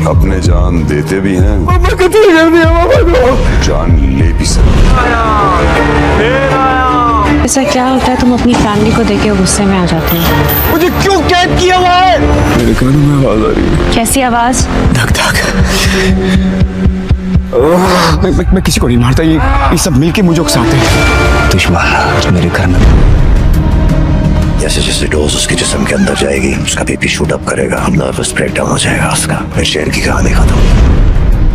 अपने जान देते भी हैं, जान ले भी सकते। ऐसा क्या होता है तुम अपनी फैमिली को देख के गुस्से में आ जाते हो? मुझे क्यों कैद किया हुआ है? मेरे कानों में आवाज आ रही है। कैसी आवाज? धक धक। मैं किसी को नहीं मारता, ये सब मिलके मुझे उकसाते हैं। दुश्मन मेरे घर में जैसे जैसे डोज उसके जिस्म के अंदर जाएगी उसका बीपी शूट अप करेगा, नर्वस ब्रेकडाउन हो जाएगा उसका। फिर शेर की कहानी खत्म।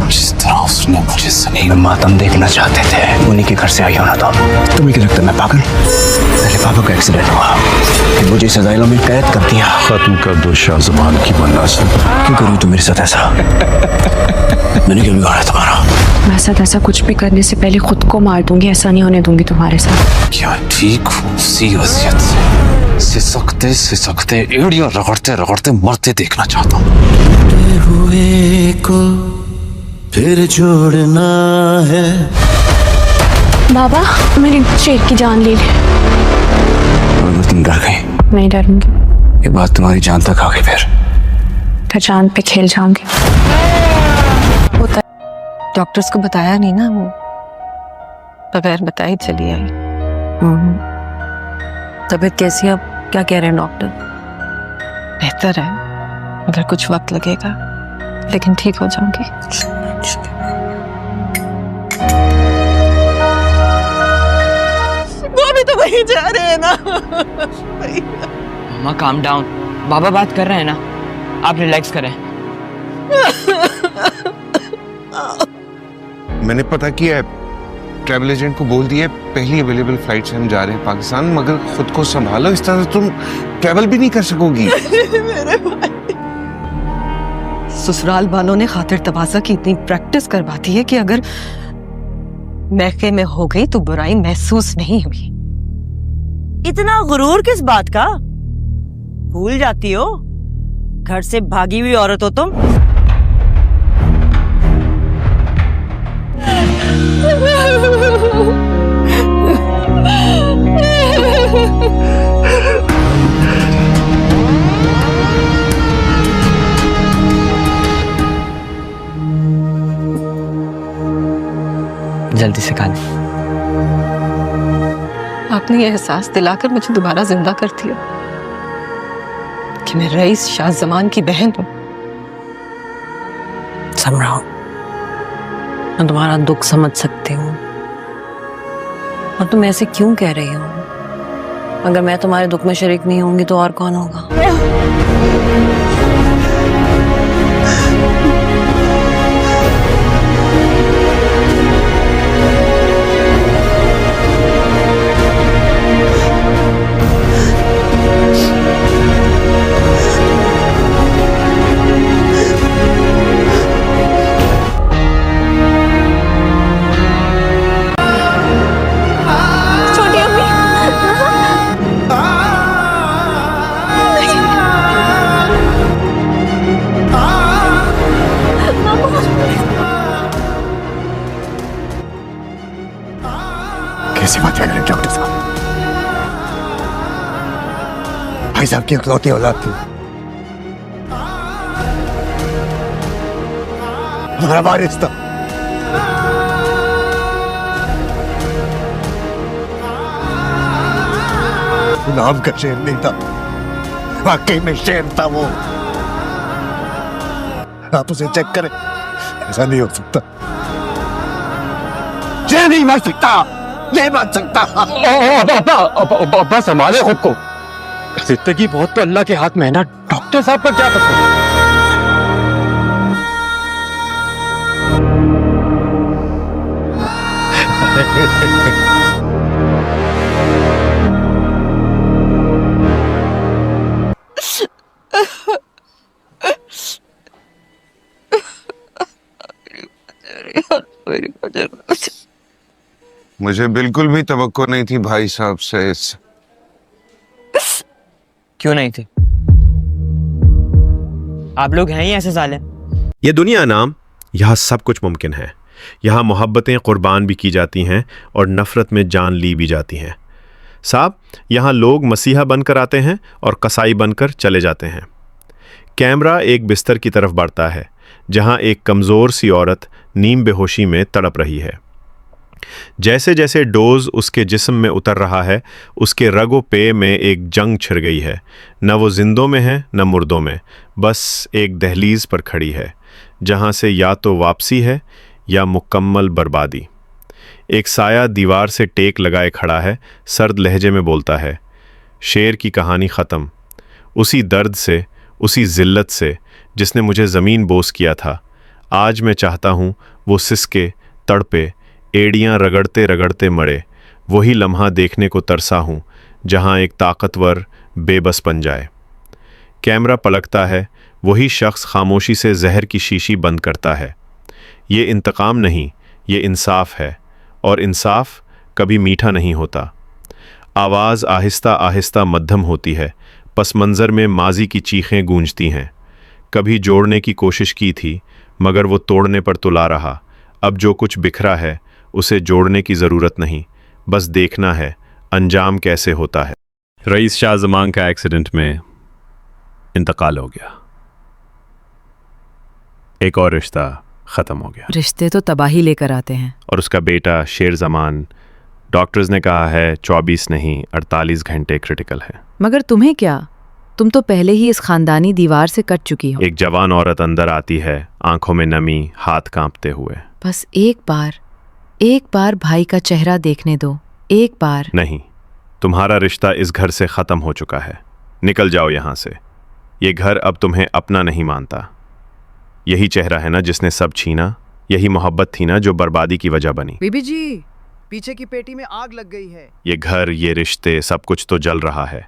जिस तरह उसने मुझे सनी में मातम देखना चाहते थे, उन्हीं के घर से आई हो ना तुम। तुम्हें क्या लगता है मैं पागल? पहले पापा का एक्सीडेंट हुआ, फिर मुझे इस अदालत में कैद कर दिया। खत्म कर दो शाहजमान की मन्नासिब। क्यों करूँ तुम मेरे साथ ऐसा? मैंने क्या बिगाड़ा तुम्हारा? मैं साथ ऐसा कुछ भी करने से पहले खुद को मार दूंगी, ऐसा नहीं होने दूंगी तुम्हारे साथ। क्या ठीक हूँ उसी वसीयत से सिसकते एड़ियां रगड़ते रगड़ते मरते देखना चाहता हूँ। हुए को फिर जोड़ना है। बाबा मेरी शेर की जान ले ली। अगर तुम डर गई, नहीं डरूंगी। ये बात तुम्हारी जान तक आ गई, फिर जान पे खेल जाऊंगी। डॉक्टर्स को बताया नहीं ना, वो बगैर बताए चली आई। तबीयत कैसी है अब? क्या कह रहे हैं डॉक्टर? बेहतर है, मगर कुछ वक्त लगेगा, लेकिन ठीक हो जाऊंगी। वो भी तो वहीं जा रहे हैं ना। मामा काम डाउन, बाबा बात कर रहे हैं ना, आप रिलैक्स करें। मैंने पता किया है, ट्रैवल एजेंट को बोल दिया है पहली अवेलेबल फ्लाइट से हम जा रहे हैं पाकिस्तान, मगर खुद को संभालो, इस तरह तुम ट्रैवल भी नहीं कर सकोगी। मेरे भाई, ससुराल वालों ने खातिर तबासा की इतनी प्रैक्टिस करवा दी है कि अगर मैके में हो गई तो बुराई महसूस नहीं हुई। इतना गुरूर किस बात का? भूल जाती हो घर से भागी हुई औरत हो तुम। जल्दी से खा ले। आपने ये एहसास दिलाकर मुझे दोबारा जिंदा कर दिया कि मैं रईस शाहजमान की बहन हूँ। समझाओ, मैं तुम्हारा दुख समझ सकती हूँ, और तुम ऐसे क्यों कह रही हो? अगर मैं तुम्हारे दुख में शरीक नहीं होंगी तो और कौन होगा? कैसी बात कर रहे हैं डॉक्टर साहब? भाई साहब की इकलौती औलाद थी, हमारा वारिस था। नाम का शेर नहीं था, वाकई में शेर था वो। आप उसे चेक करें, ऐसा नहीं हो सकता। शेर नहीं मर सकता, नहीं बच सकता। अब्बा संभाले खुद को, जिंदगी बहुत तो अल्लाह के हाथ में है ना। डॉक्टर साहब का क्या पता? मुझे बिल्कुल भी तवक्को नहीं थी भाई साहब से। क्यों नहीं थी? आप लोग हैं ही ऐसे जालिम। ये दुनिया नाम, यहाँ सब कुछ मुमकिन है। यहाँ मोहब्बतें कुर्बान भी की जाती हैं और नफ़रत में जान ली भी जाती हैं। साहब, यहाँ लोग मसीहा बनकर आते हैं और कसाई बनकर चले जाते हैं। कैमरा एक बिस्तर की तरफ बढ़ता है, जहां एक कमज़ोर सी औरत नीम बेहोशी में तड़प रही है। जैसे जैसे डोज उसके जिस्म में उतर रहा है, उसके रगो पे में एक जंग छिड़ गई है। न वो जिंदों में है न मुर्दों में, बस एक दहलीज पर खड़ी है जहां से या तो वापसी है या मुकम्मल बर्बादी। एक साया दीवार से टेक लगाए खड़ा है, सर्द लहजे में बोलता है, शेर की कहानी ख़त्म। उसी दर्द से, उसी ज़िल्लत से जिसने मुझे ज़मीन बोस किया था, आज मैं चाहता हूँ वो सिसके, तड़पे, एड़ियाँ रगड़ते रगड़ते मरे। वही लम्हा देखने को तरसा हूँ जहाँ एक ताकतवर बेबस बन जाए। कैमरा पलकता है, वही शख्स खामोशी से जहर की शीशी बंद करता है। ये इंतकाम नहीं, ये इंसाफ है, और इंसाफ कभी मीठा नहीं होता। आवाज़ आहिस्ता आहिस्ता मध्यम होती है, पस मंज़र में माजी की चीखें गूंजती हैं। कभी जोड़ने की कोशिश की थी मगर वो तोड़ने पर तुला रहा। अब जो कुछ बिखरा है उसे जोड़ने की ज़रूरत नहीं, बस देखना है अंजाम कैसे होता है। रईस शाह ज़मान का एक्सीडेंट में इंतकाल हो गया। एक और रिश्ता ख़त्म हो गया। रिश्ते तो तबाही लेकर आते हैं। और उसका बेटा शेर ज़मान, डॉक्टर्स ने कहा है 24 नहीं 48 घंटे क्रिटिकल है। मगर तुम्हें क्या, तुम तो पहले ही इस खानदानी दीवार से कट चुकी हो। एक जवान औरत अंदर आती है, आंखों में नमी, हाथ कांपते हुए। बस एक बार भाई का चेहरा देखने दो, एक बार। नहीं, तुम्हारा रिश्ता इस घर से ख़त्म हो चुका है। निकल जाओ यहाँ से। ये घर अब तुम्हें अपना नहीं मानता। यही चेहरा है ना जिसने सब छीना, यही मोहब्बत थी ना जो बर्बादी की वजह बनी। बीबी जी, पीछे की पेटी में आग लग गई है। ये घर, ये रिश्ते, सब कुछ तो जल रहा है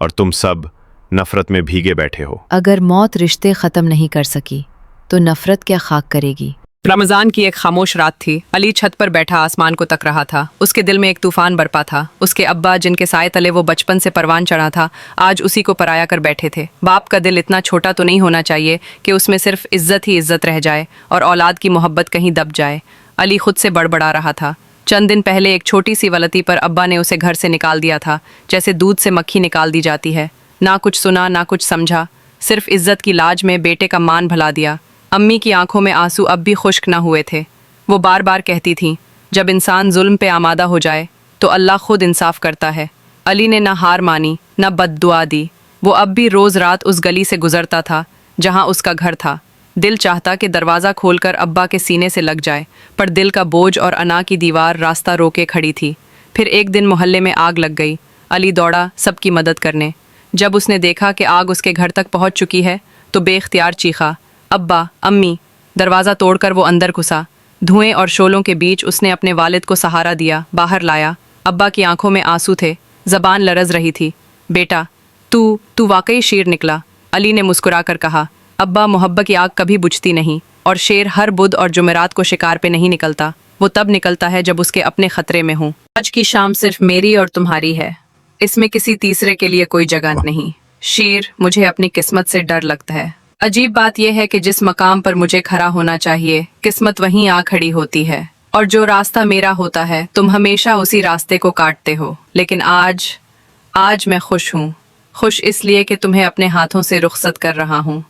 और तुम सब नफरत में भीगे बैठे हो। अगर मौत रिश्ते ख़त्म नहीं कर सकी तो नफरत क्या खाक करेगी। रमज़ान की एक खामोश रात थी। अली छत पर बैठा आसमान को तक रहा था। उसके दिल में एक तूफान बरपा था। उसके अब्बा, जिनके साए तले वो बचपन से परवान चढ़ा था, आज उसी को पराया कर बैठे थे। बाप का दिल इतना छोटा तो नहीं होना चाहिए कि उसमें सिर्फ इज्जत ही इज्जत रह जाए और औलाद की मोहब्बत कहीं दब जाए। अली खुद से बड़बड़ा रहा था। चंद दिन पहले एक छोटी सी गलती पर अब्बा ने उसे घर से निकाल दिया था, जैसे दूध से मक्खी निकाल दी जाती है। ना कुछ सुना, ना कुछ समझा, सिर्फ इज्जत की लाज में बेटे का मान भुला दिया। अम्मी की आंखों में आंसू अब भी खुश्क न हुए थे। वो बार बार कहती थीं, जब इंसान जुल्म पे आमादा हो जाए तो अल्लाह खुद इंसाफ करता है। अली ने न हार मानी, न बद्दुआ दी। वो अब भी रोज़ रात उस गली से गुजरता था जहाँ उसका घर था। दिल चाहता कि दरवाज़ा खोलकर अब्बा के सीने से लग जाए, पर दिल का बोझ और अना की दीवार रास्ता रोके खड़ी थी। फिर एक दिन मोहल्ले में आग लग गई। अली दौड़ा सबकी मदद करने। जब उसने देखा कि आग उसके घर तक पहुँच चुकी है तो बेख्तियार चीखा, अब्बा, अम्मी। दरवाज़ा तोड़कर वो अंदर घुसा। धुएं और शोलों के बीच उसने अपने वालिद को सहारा दिया, बाहर लाया। अब्बा की आंखों में आंसू थे, ज़बान लरज़ रही थी। बेटा, तू वाकई शेर निकला। अली ने मुस्कुरा कर कहा, अब्बा, मोहब्बत की आग कभी बुझती नहीं और शेर हर बुध और जुमेरात को शिकार पे नहीं निकलता। वो तब निकलता है जब उसके अपने खतरे में हों। आज की शाम सिर्फ मेरी और तुम्हारी है, इसमें किसी तीसरे के लिए कोई जगह नहीं। शेर, मुझे अपनी किस्मत से डर लगता है। अजीब बात यह है कि जिस मकाम पर मुझे खड़ा होना चाहिए, किस्मत वहीं आ खड़ी होती है, और जो रास्ता मेरा होता है तुम हमेशा उसी रास्ते को काटते हो। लेकिन आज मैं खुश हूँ। खुश इसलिए कि तुम्हें अपने हाथों से रुखसत कर रहा हूँ।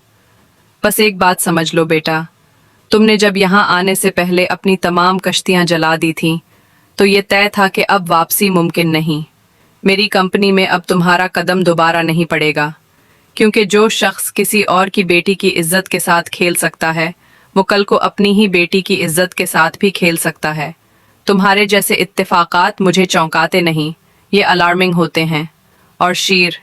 बस एक बात समझ लो बेटा, तुमने जब यहाँ आने से पहले अपनी तमाम कश्तियाँ जला दी थीं तो ये तय था कि अब वापसी मुमकिन नहीं। मेरी कंपनी में अब तुम्हारा कदम दोबारा नहीं पड़ेगा, क्योंकि जो शख्स किसी और की बेटी की इज्जत के साथ खेल सकता है वो कल को अपनी ही बेटी की इज्जत के साथ भी खेल सकता है। तुम्हारे जैसे इत्तेफाकात मुझे चौंकाते नहीं, ये अलार्मिंग होते हैं। और शीर,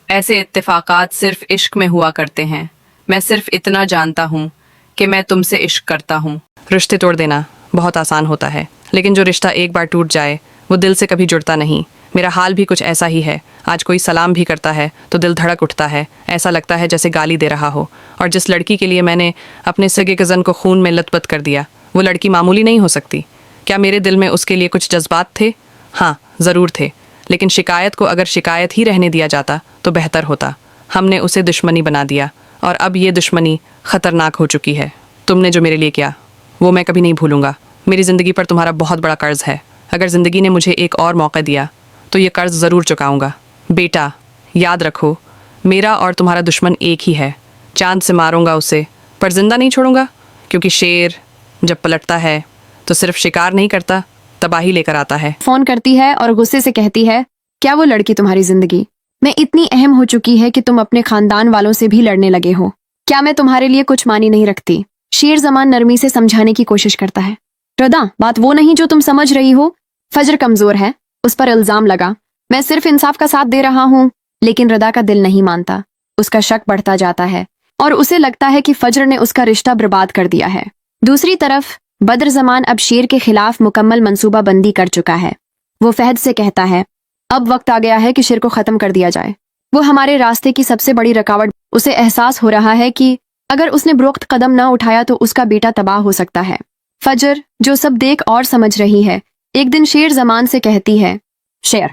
ऐसे इत्तेफाकात सिर्फ इश्क में हुआ करते हैं। मैं सिर्फ इतना जानता हूँ कि मैं तुमसे इश्क करता हूँ। रिश्ते तोड़ देना बहुत आसान होता है, लेकिन जो रिश्ता एक बार टूट जाए वो दिल से कभी जुड़ता नहीं। मेरा हाल भी कुछ ऐसा ही है। आज कोई सलाम भी करता है तो दिल धड़क उठता है, ऐसा लगता है जैसे गाली दे रहा हो। और जिस लड़की के लिए मैंने अपने सगे कज़न को खून में लथपथ कर दिया, वो लड़की मामूली नहीं हो सकती। क्या मेरे दिल में उसके लिए कुछ जज्बात थे? हाँ, ज़रूर थे, लेकिन शिकायत को अगर शिकायत ही रहने दिया जाता तो बेहतर होता। हमने उसे दुश्मनी बना दिया और अब ये दुश्मनी ख़तरनाक हो चुकी है। तुमने जो मेरे लिए किया वो मैं कभी नहीं भूलूंगा। मेरी ज़िंदगी पर तुम्हारा बहुत बड़ा कर्ज़ है। अगर ज़िंदगी ने मुझे एक और मौका दिया तो ये कर्ज़ ज़रूर चुकाऊंगा। बेटा, याद रखो, मेरा और तुम्हारा दुश्मन एक ही है। चांद से मारूंगा उसे, पर जिंदा नहीं छोड़ूंगा, क्योंकि शेर जब पलटता है तो सिर्फ शिकार नहीं करता, तबाही लेकर आता है। फोन करती है और गुस्से से कहती है, क्या वो लड़की तुम्हारी जिंदगी में इतनी अहम हो चुकी है कि तुम अपने खानदान वालों से भी लड़ने लगे हो? क्या मैं तुम्हारे लिए कुछ मानी नहीं रखती? शेर जमान नरमी से समझाने की कोशिश करता है। रदा, बात वो नहीं जो तुम समझ रही हो। फजर कमजोर है, उस पर इल्जाम लगा, मैं सिर्फ इंसाफ का साथ दे रहा हूँ। लेकिन रदा का दिल नहीं मानता, उसका शक बढ़ता जाता है और उसे लगता है कि फजर ने उसका रिश्ता बर्बाद कर दिया है। दूसरी तरफ बद्र जमान अब शेर के खिलाफ मुकम्मल मंसूबा बंदी कर चुका है। वो फहद से कहता है, अब वक्त आ गया है कि शेर को खत्म कर दिया जाए। वो हमारे रास्ते की सबसे बड़ी रुकावट। उसे एहसास हो रहा है कि अगर उसने बुरुख्त कदम न उठाया तो उसका बेटा तबाह हो सकता है। फजर, जो सब देख और समझ रही है, एक दिन शेर जमान से कहती है, शेर,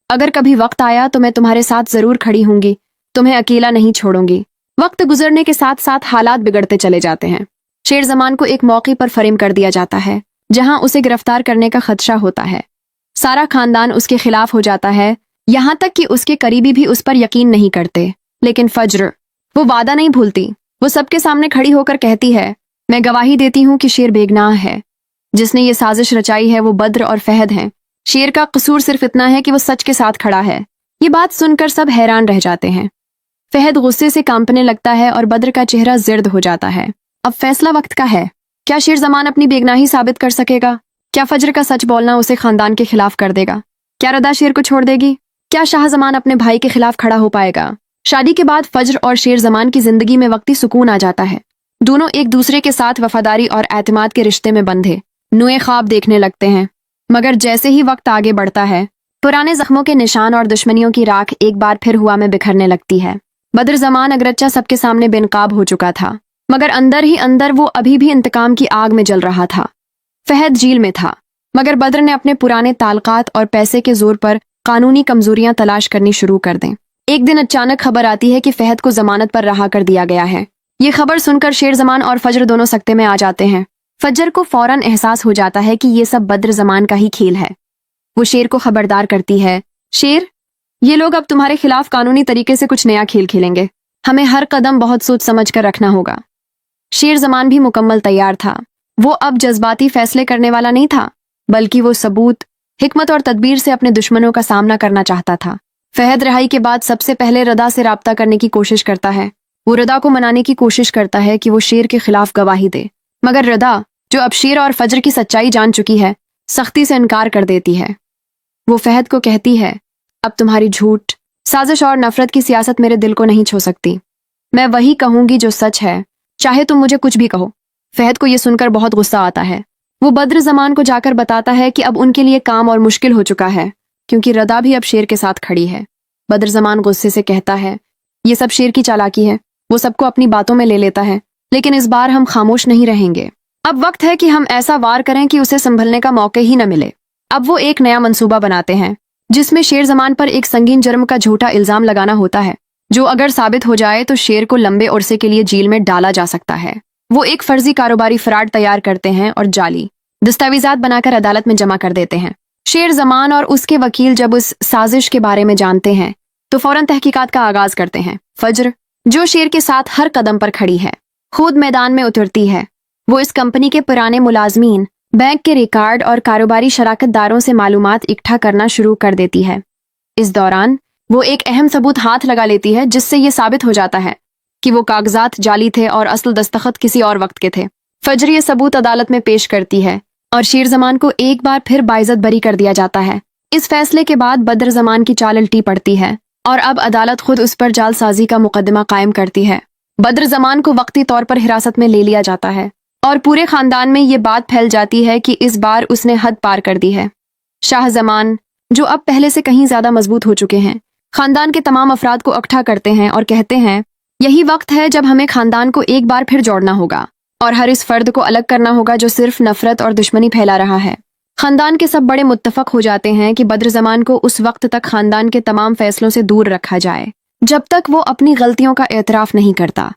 अगर कभी वक्त आया तो मैं तुम्हारे साथ जरूर खड़ी होंगी, तुम्हें अकेला नहीं छोड़ूंगी। वक्त गुजरने के साथ साथ हालात बिगड़ते चले जाते हैं। शेर जमान को एक मौके पर फरेम कर दिया जाता है जहां उसे गिरफ्तार करने का खदशा होता है। सारा खानदान उसके खिलाफ हो जाता है, यहाँ तक कि उसके करीबी भी उस पर यकीन नहीं करते। लेकिन फजर, वो वादा नहीं भूलती। वो सबके सामने खड़ी होकर कहती है, मैं गवाही देती हूँ कि शेर बेगनाह है। जिसने ये साजिश रचाई है वो बद्र और फहद हैं। शेर का कसूर सिर्फ इतना है कि वो सच के साथ खड़ा है। ये बात सुनकर सब हैरान रह जाते हैं। फहद गुस्से से कांपने लगता है और बद्र का चेहरा जिर्द हो जाता है। अब फैसला वक्त का है। क्या शेर जमान अपनी बेगनाही साबित कर सकेगा? क्या फजर का सच बोलना उसे खानदान के खिलाफ कर देगा? क्या रदा शेर को छोड़ देगी? क्या शाह जमान अपने भाई के खिलाफ खड़ा हो पाएगा? शादी के बाद फजर और शेर जमान की जिंदगी में वक्ती सुकून आ जाता है। दोनों एक दूसरे के साथ वफादारी और एतमाद के रिश्ते में बंधे नुए ख्वाब देखने लगते हैं। मगर जैसे ही वक्त आगे बढ़ता है, पुराने जख्मों के निशान और दुश्मनियों की राख एक बार फिर हुआ में बिखरने लगती है। बद्र जमान अगरच्चा सबके सामने बेनकाब हो चुका था, मगर अंदर ही अंदर वो अभी भी इंतकाम की आग में जल रहा था। फहद जेल में था, मगर बद्र ने अपने पुराने ताल्लुकात और पैसे के जोर पर कानूनी कमजोरियां तलाश करनी शुरू कर दें। एक दिन अचानक खबर आती है कि फहद को जमानत पर रहा कर दिया गया है। ये खबर सुनकर शेर जमान और फजर दोनों सकते में आ जाते हैं। फजर को फौरन एहसास हो जाता है कि ये सब बद्र जमान का ही खेल है। वो शेर को खबरदार करती है, शेर, ये लोग अब तुम्हारे खिलाफ कानूनी तरीके से कुछ नया खेल खेलेंगे। हमें हर कदम बहुत सोच समझ कर रखना होगा। शेर जमान भी मुकम्मल तैयार था। वो अब जज्बाती फैसले करने वाला नहीं था, बल्कि वो सबूत, हिकमत और तदबीर से अपने दुश्मनों का सामना करना चाहता था। फहद रिहाई के बाद सबसे पहले रदा से राब्ता करने की कोशिश करता है। वो रदा को मनाने की कोशिश करता है कि वो शेर के खिलाफ गवाही दे, मगर रदा, जो अब शेर और फजर की सच्चाई जान चुकी है, सख्ती से इनकार कर देती है। वो फहद को कहती है, अब तुम्हारी झूठ, साजिश और नफरत की सियासत मेरे दिल को नहीं छू सकती। मैं वही कहूंगी जो सच है, चाहे तुम मुझे कुछ भी कहो। फहद को यह सुनकर बहुत गुस्सा आता है। वो बद्र जमान को जाकर बताता है कि अब उनके लिए काम और मुश्किल हो चुका है, क्योंकि रदा भी अब शेर के साथ खड़ी है। बद्र जमान गुस्से से कहता है, ये सब शेर की चालाकी है। वो सबको अपनी बातों में ले लेता है, लेकिन इस बार हम खामोश नहीं रहेंगे। अब वक्त है कि हम ऐसा वार करें कि उसे संभलने का मौका ही न मिले। अब वो एक नया मंसूबा बनाते हैं, जिसमें शेर जमान पर एक संगीन जुर्म का झूठा इल्जाम लगाना होता है, जो अगर साबित हो जाए तो शेर को लंबे अरसे के लिए जेल में डाला जा सकता है। वो एक फर्जी कारोबारी फ्रॉड तैयार करते हैं और जाली दस्तावेजात बनाकर अदालत में जमा कर देते हैं। शेर जमान और उसके वकील जब उस साजिश के बारे में जानते हैं तो फौरन तहकीकात का आगाज करते हैं। फजर, जो शेर के साथ हर कदम पर खड़ी है, खुद मैदान में उतरती है। वो इस कंपनी के पुराने मुलाजमीन, बैंक के रिकॉर्ड और कारोबारी शराकतदारों से मालूमात इकट्ठा करना शुरू कर देती है। इस दौरान वो एक अहम सबूत हाथ लगा लेती है, जिससे ये साबित हो जाता है कि वो कागजात जाली थे और असल दस्तखत किसी और वक्त के थे। फजर ये सबूत अदालत में पेश करती है और शेर जमान को एक बार फिर बाइज्जत बरी कर दिया जाता है। इस फैसले के बाद बद्र जमान की चाल उल्टी पड़ती है और अब अदालत खुद उस पर जालसाजी का मुकदमा कायम करती है। बद्र जमान को वक्ती तौर पर हिरासत में ले लिया जाता है और पूरे खानदान में ये बात फैल जाती है कि इस बार उसने हद पार कर दी है। शाह जमान, जो अब पहले से कहीं ज्यादा मजबूत हो चुके हैं, खानदान के तमाम अफराद को इकट्ठा करते हैं और कहते हैं, यही वक्त है जब हमें खानदान को एक बार फिर जोड़ना होगा और हर इस फर्द को अलग करना होगा जो सिर्फ नफरत और दुश्मनी फैला रहा है। खानदान के सब बड़े मुत्तफक हो जाते हैं कि बद्र जमान को उस वक्त तक खानदान के तमाम फैसलों से दूर रखा जाए जब तक वो अपनी गलतियों का एतराफ नहीं करता।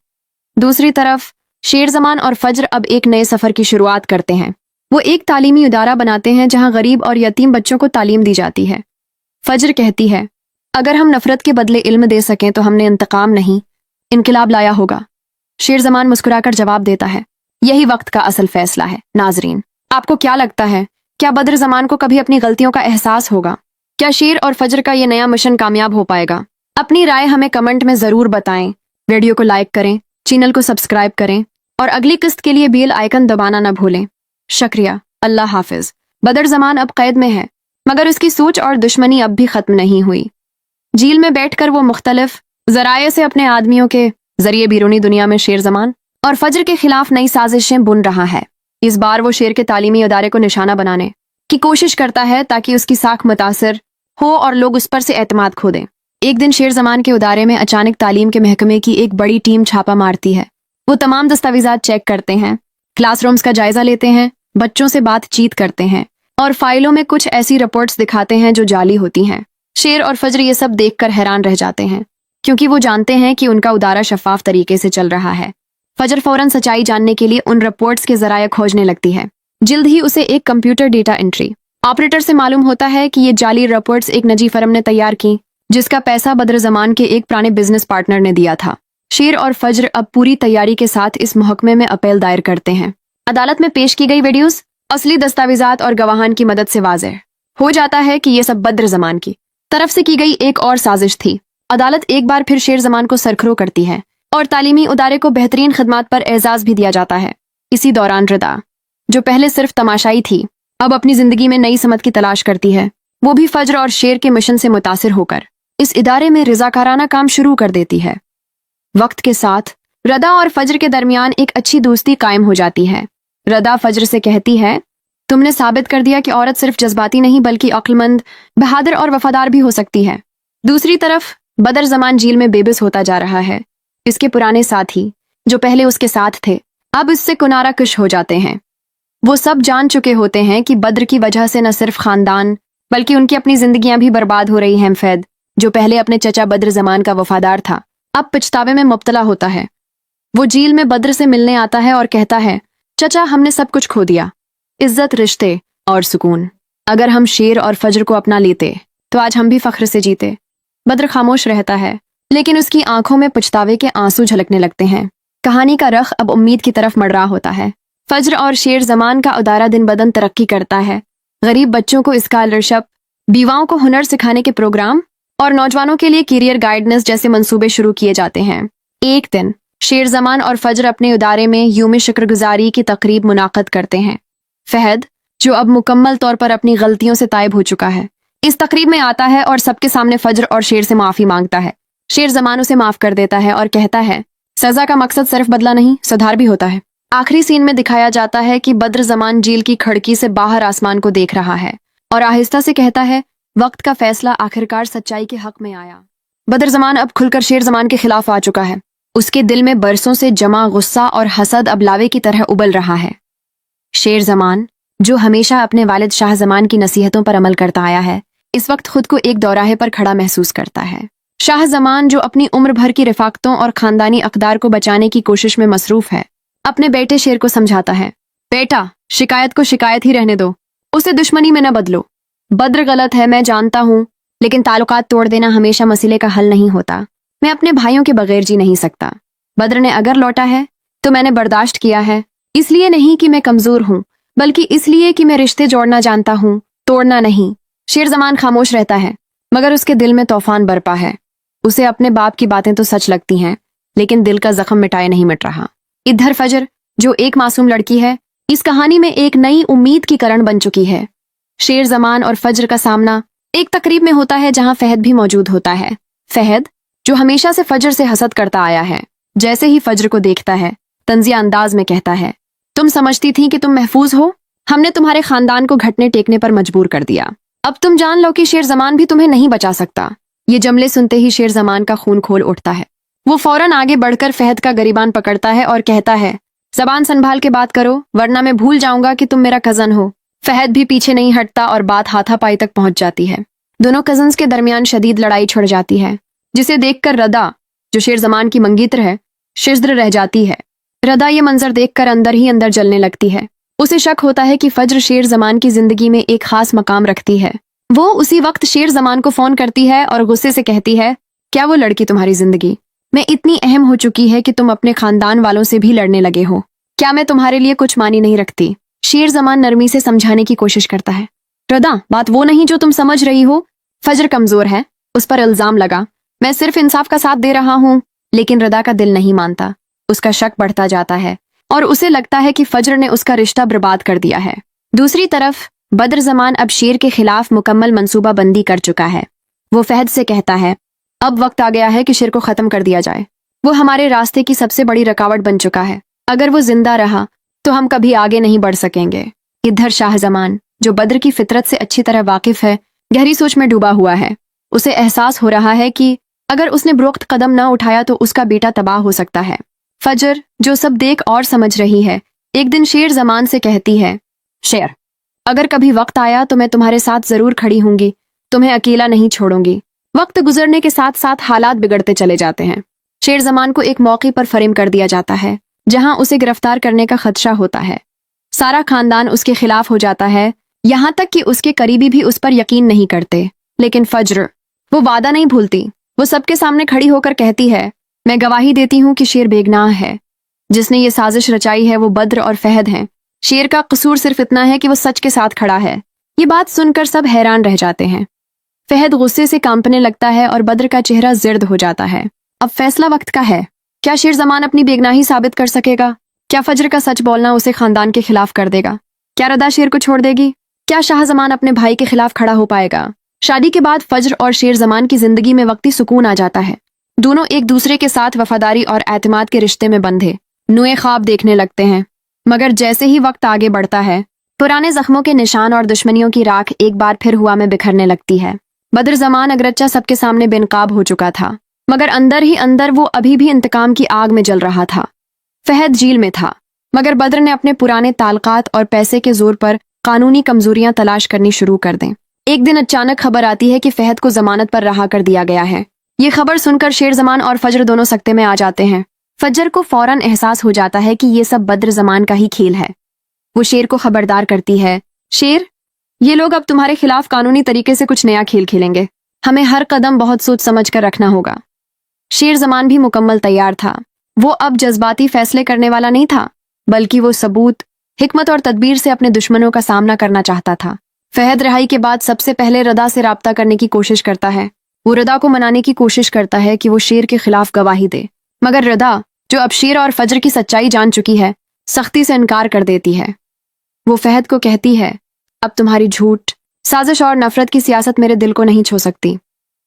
दूसरी तरफ शेर जमान और फजर अब एक नए सफर की शुरुआत करते हैं। वो एक तालीमी इदारा बनाते हैं जहां गरीब और यतीम बच्चों को तालीम दी जाती है। फजर कहती है, अगर हम नफरत के बदले इल्म दे सकें तो हमने इंतकाम नहीं, इनकलाब लाया होगा। शेर जमान मुस्कुराकर जवाब देता है, यही वक्त का असल फैसला है। नाजरीन, आपको क्या लगता है, क्या बद्र जमान को कभी अपनी गलतियों का एहसास होगा? क्या शेर और फजर का ये नया मिशन कामयाब हो पाएगा? अपनी राय हमें कमेंट में जरूर बताएं। वीडियो को लाइक करें, चैनल को सब्सक्राइब करें और अगली किस्त के लिए बेल आइकन दबाना न भूलें। शुक्रिया। अल्लाह हाफिज। बद्र जमान अब कैद में है, मगर उसकी सोच और दुश्मनी अब भी खत्म नहीं हुई। जेल में बैठकर वो मुख्तलिफ जराये से अपने आदमियों के जरिए बैरूनी दुनिया में शेर जमान और फजर के खिलाफ नई साजिशें बुन रहा है। इस बार वो शेर के तालीमी इदारे को निशाना बनाने की कोशिश करता है ताकि उसकी साख मुतासिर हो और लोग उस पर से एतमाद खो दें। एक दिन शेर जमान के उदारे में अचानक तालीम के महकमे की एक बड़ी टीम छापा मारती है। वो तमाम दस्तावेजात चेक करते हैं, क्लासरूम्स का जायजा लेते हैं, बच्चों से बातचीत करते हैं और फाइलों में कुछ ऐसी रिपोर्ट्स दिखाते हैं जो जाली होती हैं। शेर और फजर ये सब देखकर हैरान रह जाते हैं, क्योंकि वो जानते हैं कि उनका उदारा शफाफ तरीके से चल रहा है। फजर फौरन सच्चाई जानने के लिए उन रिपोर्ट्स के जराये खोजने लगती है। जल्द ही उसे एक कंप्यूटर डेटा एंट्री ऑपरेटर से मालूम होता है कि ये जाली रिपोर्ट्स एक निजी फर्म ने तैयार की, जिसका पैसा बद्र जमान के एक पुराने बिजनेस पार्टनर ने दिया था। शेर और फजर अब पूरी तैयारी के साथ इस मुहकमे में अपील दायर करते हैं। अदालत में पेश की गई वीडियोस, असली दस्तावेजात और गवाहान की मदद से वाज़ेह हो जाता है कि ये सब बद्र जमान की तरफ से की गई एक और साजिश थी। अदालत एक बार फिर शेर जमान को सरखरो करती है और तालीमी उदारे को बेहतरीन खिदमात पर एजाज भी दिया जाता है। इसी दौरान रदा, जो पहले सिर्फ तमाशाई थी, अब अपनी जिंदगी में नई समत की तलाश करती है। वो भी फजर और शेर के मिशन से मुतासिर होकर इस इदारे में रजाकाराना काम शुरू कर देती है। वक्त के साथ रदा और फजर के दरमियान एक अच्छी दोस्ती कायम हो जाती है। रदा फजर से कहती है, तुमने साबित कर दिया कि औरत सिर्फ जज्बाती नहीं बल्कि अक्लमंद, बहादुर और वफादार भी हो सकती है। दूसरी तरफ बद्र जमान जेल में बेबस होता जा रहा है। इसके पुराने साथी, जो पहले उसके साथ थे, अब इससे कुनारा कुश हो जाते हैं। वो सब जान चुके होते हैं कि बद्र की वजह से न सिर्फ खानदान बल्कि उनकी अपनी जिंदगियां भी बर्बाद हो रही हैं। फैद, जो पहले अपने चचा बद्र जमान का वफादार था, अब पछतावे में मुब्तला होता है। वो जेल में बद्र से मिलने आता है और कहता है, चचा, हमने सब कुछ खो दिया, इज्जत, रिश्ते और सुकून। अगर हम शेर और फजर को अपना लेते तो आज हम भी फख्र से जीते। बद्र खामोश रहता है, लेकिन उसकी आंखों में पछतावे के आंसू झलकने लगते हैं। कहानी का रख अब उम्मीद की तरफ मड़ रहा होता है। फजर और शेर जमान का उदारा दिन बदन तरक्की करता है। गरीब बच्चों को स्कॉलरशिप, बीवाओं को हुनर सिखाने के प्रोग्राम और नौजवानों के लिए करियर गाइडेंस जैसे मंसूबे शुरू किए जाते हैं। एक दिन शेर जमान और फजर अपने उदारे में यूम शुक्रगुजारी की तकरीब मुनाकद करते हैं। फहद, जो अब मुकम्मल तौर पर अपनी गलतियों से तायब हो चुका है, इस तकरीब में आता है और सबके सामने फजर और शेर से माफी मांगता है। शेर जमान उसे माफ कर देता है और कहता है, सजा का मकसद सिर्फ बदला नहीं, सुधार भी होता है। आखिरी सीन में दिखाया जाता है कि बद्र जमान जेल की खिड़की से बाहर आसमान को देख रहा है और आहिस्ता से कहता है, वक्त का फैसला आखिरकार सच्चाई के हक में आया। बद्र जमान अब खुलकर शेर जमान के खिलाफ आ चुका है। उसके दिल में बरसों से जमा गुस्सा और हसद अब लावे की तरह उबल रहा है। शेर जमान, जो हमेशा अपने वालिद शाह जमान की नसीहतों पर अमल करता आया है, इस वक्त खुद को एक दौराहे पर खड़ा महसूस करता है। शाह जमान, जो अपनी उम्र भर की रिफाकतों और खानदानी अकदार को बचाने की कोशिश में मसरूफ है, अपने बेटे शेर को समझाता है, बेटा, शिकायत को शिकायत ही रहने दो, उसे दुश्मनी में न बदलो। बद्र गलत है, मैं जानता हूँ, लेकिन ताल्लुकात तोड़ देना हमेशा मसले का हल नहीं होता। मैं अपने भाइयों के बगैर जी नहीं सकता। बद्र ने अगर लौटा है तो मैंने बर्दाश्त किया है, इसलिए नहीं कि मैं कमजोर हूँ, बल्कि इसलिए कि मैं रिश्ते जोड़ना जानता हूँ, तोड़ना नहीं। शेर जमान खामोश रहता है, मगर उसके दिल में तूफान बरपा है। उसे अपने बाप की बातें तो सच लगती हैं, लेकिन दिल का जख्म मिटाए नहीं मिट रहा। इधर फजर, जो एक मासूम लड़की है, इस कहानी में एक नई उम्मीद की करण बन चुकी है। शेर जमान और फजर का सामना एक तकरीब में होता है जहां फहद भी मौजूद होता है। फहद, जो हमेशा से फजर से हसद करता आया है, जैसे ही फजर को देखता है, तंजिया अंदाज में कहता है, तुम समझती थी कि तुम महफूज हो, हमने तुम्हारे खानदान को घटने टेकने पर मजबूर कर दिया। अब तुम जान लो कि शेर जमान भी तुम्हें नहीं बचा सकता। ये जमले सुनते ही शेर जमान का खून खोल उठता है। वो फौरन आगे बढ़कर फहद का गरिबान पकड़ता है और कहता है, जबान संभाल के बात करो, वरना मैं भूल जाऊंगा कि तुम मेरा कजन हो। फहद भी पीछे नहीं हटता और बात हाथापाई तक पहुंच जाती है। दोनों कजन्स के दरमियान शदीद लड़ाई छिड़ जाती है, जिसे देखकर रदा, जो शेर जमान की मंगीतर है, शिज्र रह जाती है। रदा ये मंजर देखकर अंदर ही अंदर जलने लगती है। उसे शक होता है कि फज्र शेर जमान की जिंदगी में एक खास मकाम रखती है। वो उसी वक्त शेर जमान को फोन करती है और गुस्से से कहती है, क्या वो लड़की तुम्हारी जिंदगी मैं इतनी अहम हो चुकी है कि तुम अपने खानदान वालों से भी लड़ने लगे हो। क्या मैं तुम्हारे लिए कुछ मानी नहीं रखती? शेर जमान नरमी से समझाने की कोशिश करता है। रदा, बात वो नहीं जो तुम समझ रही हो। फजर कमजोर है, उस पर इल्जाम लगा। मैं सिर्फ इंसाफ का साथ दे रहा हूँ। लेकिन रदा का दिल नहीं मानता। उसका शक बढ़ता जाता है और उसे लगता है कि फजर ने उसका रिश्ता बर्बाद कर दिया है। दूसरी तरफ बद्र जमान अब शेर के खिलाफ मुकम्मल मंसूबा बंदी कर चुका है। वो फहद से कहता है, अब वक्त आ गया है कि शेर को खत्म कर दिया जाए। वो हमारे रास्ते की सबसे बड़ी रुकावट बन चुका है। अगर वो जिंदा रहा तो हम कभी आगे नहीं बढ़ सकेंगे। इधर शाहजमान, जो बद्र की फितरत से अच्छी तरह वाकिफ है, गहरी सोच में डूबा हुआ है। उसे एहसास हो रहा है कि अगर उसने बरोक्त कदम न उठाया तो उसका बेटा तबाह हो सकता है। फजर, जो सब देख और समझ रही है, एक दिन शेर जमान से कहती है, शेर, अगर कभी वक्त आया तो मैं तुम्हारे साथ जरूर खड़ी होंगी। तुम्हें अकेला नहीं छोड़ूंगी। वक्त गुजरने के साथ साथ हालात बिगड़ते चले जाते हैं। शेर जमान को एक मौके पर फरेम कर दिया जाता है जहां उसे गिरफ्तार करने का खदशा होता है। सारा खानदान उसके खिलाफ हो जाता है, यहाँ तक कि उसके करीबी भी उस पर यकीन नहीं करते। लेकिन फजर, वो वादा नहीं भूलती। वो सबके सामने खड़ी होकर कहती है, मैं गवाही देती हूँ कि शेर बेगनाह है। जिसने ये साजिश रचाई है वो बद्र और फहद हैं। शेर का कसूर सिर्फ इतना है कि वो सच के साथ खड़ा है। ये बात सुनकर सब हैरान रह जाते हैं। फहद गुस्से से कांपने लगता है और बद्र का चेहरा जिर्द हो जाता है। अब फैसला वक्त का है। क्या शेर जमान अपनी बेगनाही साबित कर सकेगा? क्या फजर का सच बोलना उसे खानदान के खिलाफ कर देगा? क्या रदा शेर को छोड़ देगी? क्या शाहजमान अपने भाई के खिलाफ खड़ा हो पाएगा? शादी के बाद फजर और शेर जमान की जिंदगी में वक्ती सुकून आ जाता है। दोनों एक दूसरे के साथ वफादारी और एतमाद के रिश्ते में बंधे नुए ख्वाब देखने लगते हैं। मगर जैसे ही वक्त आगे बढ़ता है, पुराने जख्मों के निशान और दुश्मनियों की राख एक बार फिर हुआ में बिखरने लगती है। बद्र जमान अगरच्चा सबके सामने बेनकाब हो चुका था, मगर अंदर ही अंदर वो अभी भी इंतकाम की आग में जल रहा था। फहद जेल में था, मगर बद्र ने अपने पुराने ताल्लुकात और पैसे के जोर पर कानूनी कमजोरियां तलाश करनी शुरू कर दें। एक दिन अचानक खबर आती है कि फहद को जमानत पर रहा कर दिया गया है। ये खबर सुनकर शेर जमान और फजर दोनों सकते में आ जाते हैं। फजर को फौरन एहसास हो जाता है कि ये सब बद्र जमान का ही खेल है। वो शेर को खबरदार करती है, शेर, ये लोग अब तुम्हारे खिलाफ कानूनी तरीके से कुछ नया खेल खेलेंगे। हमें हर कदम बहुत सोच समझ कर रखना होगा। शेर जमान भी मुकम्मल तैयार था। वो अब जज्बाती फैसले करने वाला नहीं था, बल्कि वो सबूत, हिकमत और तदबीर से अपने दुश्मनों का सामना करना चाहता था। फहद रिहाई के बाद सबसे पहले रदा से राब्ता करने की कोशिश करता है। वो रदा को मनाने की कोशिश करता है कि वो शेर के खिलाफ गवाही दे, मगर रदा, जो अब शेर और फजर की सच्चाई जान चुकी है, सख्ती से इनकार कर देती है। वो फहद को कहती है, अब तुम्हारी झूठ, साजिश और नफरत की सियासत मेरे दिल को नहीं छू सकती।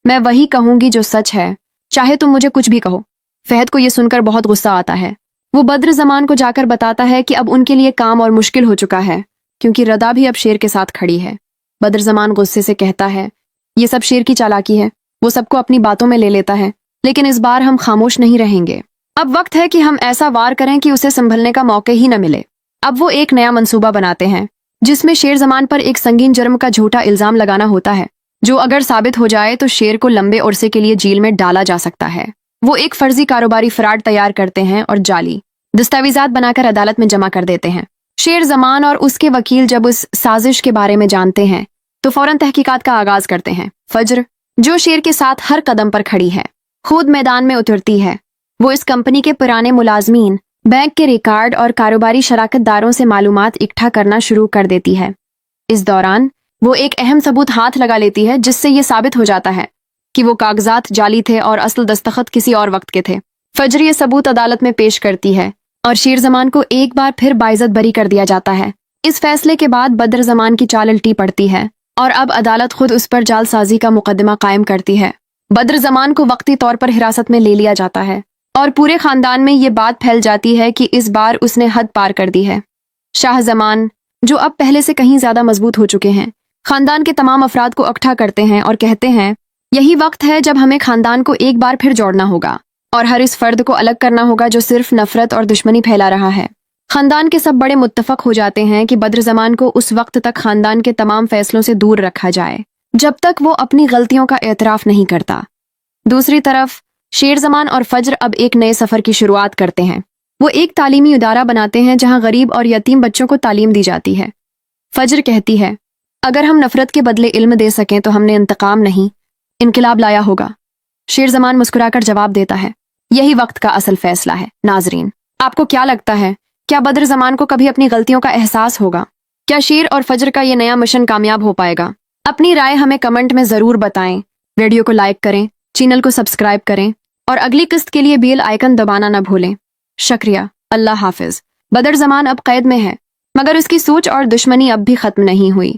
मैं वही कहूंगी जो सच है, चाहे तुम मुझे कुछ भी कहो। फहद को यह सुनकर बहुत गुस्सा आता है। वो बद्र जमान को जाकर बताता है कि अब उनके लिए काम और मुश्किल हो चुका है, क्योंकि रदा भी अब शेर के साथ खड़ी है। बद्र जमान गुस्से से कहता है, ये सब शेर की चालाकी है। वो सबको अपनी बातों में ले लेता है, लेकिन इस बार हम खामोश नहीं रहेंगे। अब वक्त है कि हम ऐसा वार करें कि उसे संभलने का मौका ही न मिले। अब वो एक नया मंसूबा बनाते हैं, जिसमें शेर जमान पर एक संगीन जुर्म का झूठा इल्जाम लगाना होता है, जो अगर साबित हो जाए तो शेर को लंबे अरसे के लिए जेल में डाला जा सकता है। वो एक फर्जी कारोबारी फ्रॉड तैयार करते हैं और जाली दस्तावेजात बनाकर अदालत में जमा कर देते हैं। शेर जमान और उसके वकील जब उस साजिश के बारे में जानते हैं तो फौरन तहकीकात का आगाज करते हैं। फजर, जो शेर के साथ हर कदम पर खड़ी है, खुद मैदान में उतरती है। वो इस कंपनी के पुराने मुलाजमीन, बैंक के रिकॉर्ड और कारोबारी शराकतदारों से मालूमात इकट्ठा करना शुरू कर देती है। इस दौरान वो एक अहम सबूत हाथ लगा लेती है, जिससे ये साबित हो जाता है कि वो कागजात जाली थे और असल दस्तखत किसी और वक्त के थे। फजर ये सबूत अदालत में पेश करती है और शेर जमान को एक बार फिर बाइज्जत बरी कर दिया जाता है। इस फैसले के बाद बद्र जमान की चाल उल्टी पड़ती है और अब अदालत खुद उस पर जालसाजी का मुकदमा कायम करती है। बद्र जमान को वक्ती तौर पर हिरासत में ले लिया जाता है और पूरे खानदान में ये बात फैल जाती है कि इस बार उसने हद पार कर दी है। शाह जमान, जो अब पहले से कहीं ज्यादा मजबूत हो चुके हैं, खानदान के तमाम अफराद को इकट्ठा करते हैं और कहते हैं, यही वक्त है जब हमें खानदान को एक बार फिर जोड़ना होगा और हर इस फर्द को अलग करना होगा जो सिर्फ नफरत और दुश्मनी फैला रहा है। खानदान के सब बड़े मुत्तफक हो जाते हैं कि बद्र जमान को उस वक्त तक खानदान के तमाम फैसलों से दूर रखा जाए जब तक वो अपनी गलतियों का एतराफ नहीं करता। दूसरी तरफ शेर जमान और फजर अब एक नए सफर की शुरुआत करते हैं। वो एक तालीमी इदारा बनाते हैं जहां गरीब और यतीम बच्चों को तालीम दी जाती है। फजर कहती है, अगर हम नफरत के बदले इल्म दे सकें तो हमने इंतकाम नहीं, इनकलाब लाया होगा। शेर जमान मुस्कुराकर जवाब देता है, यही वक्त का असल फैसला है। नाजरीन, आपको क्या लगता है, क्या बद्र ज़मान को कभी अपनी गलतियों का एहसास होगा? क्या शेर और फजर का ये नया मिशन कामयाब हो पाएगा? अपनी राय हमें कमेंट में ज़रूर बताएं। वीडियो को लाइक करें, चैनल को सब्सक्राइब करें और अगली किस्त के लिए बेल आइकन दबाना न भूलें। शुक्रिया। अल्लाह हाफिज। बद्र ज़मान अब कैद में है, मगर उसकी सोच और दुश्मनी अब भी खत्म नहीं हुई।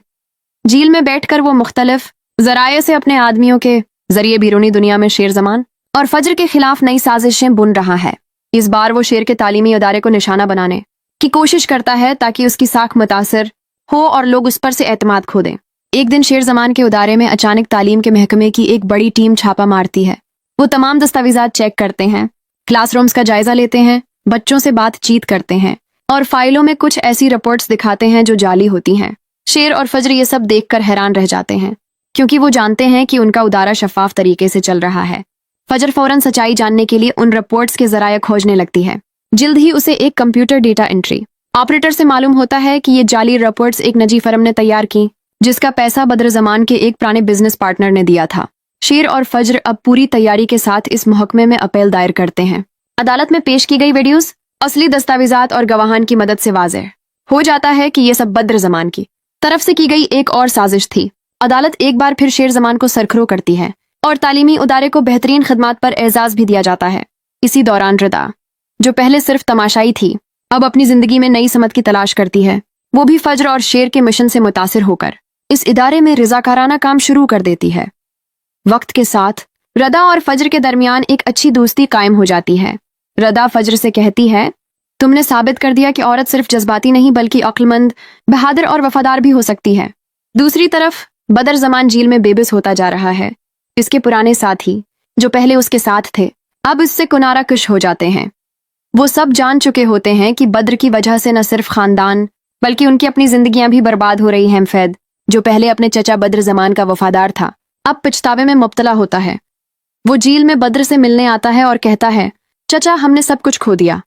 जेल में बैठकर वो मुख्तलिफ जराये से अपने आदमियों के जरिए बैरूनी दुनिया में शेर ज़मान और फजर के खिलाफ नई साजिशें बुन रहा है। इस बार वो शेर के तालीमी इदारे को निशाना बनाने की कोशिश करता है ताकि उसकी साख मुतासर हो और लोग उस पर से एतमाद खो दें। एक दिन शेर ज़मान के इदारे में अचानक तालीम के महकमे की एक बड़ी टीम छापा मारती है। वो तमाम दस्तावेजात चेक करते हैं, क्लासरूम्स का जायजा लेते हैं, बच्चों से बातचीत करते हैं और फाइलों में कुछ ऐसी रिपोर्ट्स दिखाते हैं जो जाली होती हैं। शेर और फजर ये सब देखकर हैरान रह जाते हैं, क्योंकि वो जानते हैं कि उनका उदारा शफाफ तरीके से चल रहा है। फजर फौरन सच्चाई जानने के लिए उन रिपोर्ट्स के जराये खोजने लगती है। जल्द ही उसे एक कंप्यूटर डेटा एंट्री ऑपरेटर से मालूम होता है कि ये जाली रिपोर्ट्स एक निजी फर्म ने तैयार की, जिसका पैसा बद्र ज़मान के एक पुराने बिजनेस पार्टनर ने दिया था। शेर और फजर अब पूरी तैयारी के साथ इस मुहकमे में अपील दायर करते हैं। अदालत में पेश की गई वीडियोस, असली दस्तावेजात और गवाहान की मदद से वाज़ेह हो जाता है कि ये सब बद्र ज़मान की तरफ से की गई एक और साजिश थी। अदालत एक बार फिर शेर ज़मान को सरखरो करती है और तालीमी उदारे को बेहतरीन खदमात पर एजाज भी दिया जाता है। इसी दौरान रदा, जो पहले सिर्फ तमाशाई थी, अब अपनी जिंदगी में नई समत की तलाश करती है। वो भी फजर और शेर के मिशन से मुतासिर होकर इस इदारे में रजाकाराना काम शुरू कर देती है। वक्त के साथ रदा और फजर के दरमियान एक अच्छी दोस्ती कायम हो जाती है। रदा फजर से कहती है, तुमने साबित कर दिया कि औरत सिर्फ जज्बाती नहीं बल्कि अक्लमंद, बहादुर और वफादार भी हो सकती है। दूसरी तरफ बद्र ज़मान जेल में बेबस होता जा रहा है। इसके पुराने साथी, जो पहले उसके साथ थे, अब इससे कुनारा कुश हो जाते हैं। वो सब जान चुके होते हैं कि बद्र की वजह से न सिर्फ खानदान बल्कि उनकी अपनी जिंदगियां भी बर्बाद हो रही हैं। फैद, जो पहले अपने चचा बद्र ज़मान का वफादार था, अब पछतावे में मुब्तला होता है। वो जेल में बद्र से मिलने आता है और कहता है, चचा, हमने सब कुछ खो दिया,